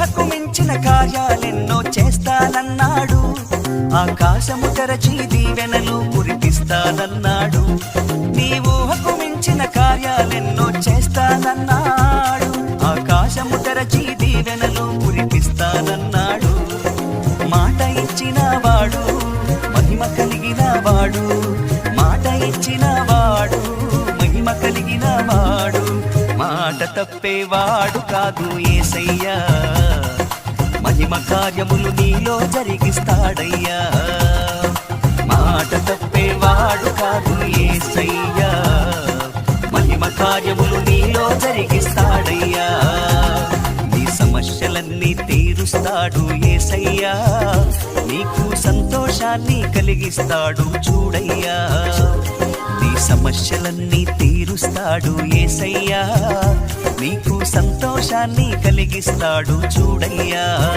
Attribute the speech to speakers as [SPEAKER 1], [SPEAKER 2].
[SPEAKER 1] ఊహకు మించిన కార్యాలెన్నో చేస్తానన్నాడు. ఆకాశము తెరచి దీవెనలు కురిపిస్తానన్నాడు. నీ ఊహకు మించిన కార్యాలెన్నో చేస్తానన్నాడు. ఆకాశము తెరచి దీవెనలు కురిపిస్తానన్నాడు. మాట ఇచ్చిన వాడు మహిమ కలిగిన వాడు. మాట ఇచ్చిన వాడు మహిమ కలిగిన వాడు. మాట తప్పేవాడు కాదు యేసయ్యా. మహిమ కార్యములు నీలో జరిగిస్తాడయ్యా. మాట తప్పేవాడు కాదు యేసయ్యా. మహిమ కార్యములు నీలో జరిగిస్తాడయ్యా. నీ సమస్యలన్నీ తీరుస్తాడు యేసయ్యా. నీకు సంతోషాన్ని కలిగిస్తాడు చూడయ్యా. నీ సమస్యలన్నీ తీరుస్తాడు యేసయ్యా. నీకు సంతోషాన్ని కలిగిస్తాడు చూడయ్యా.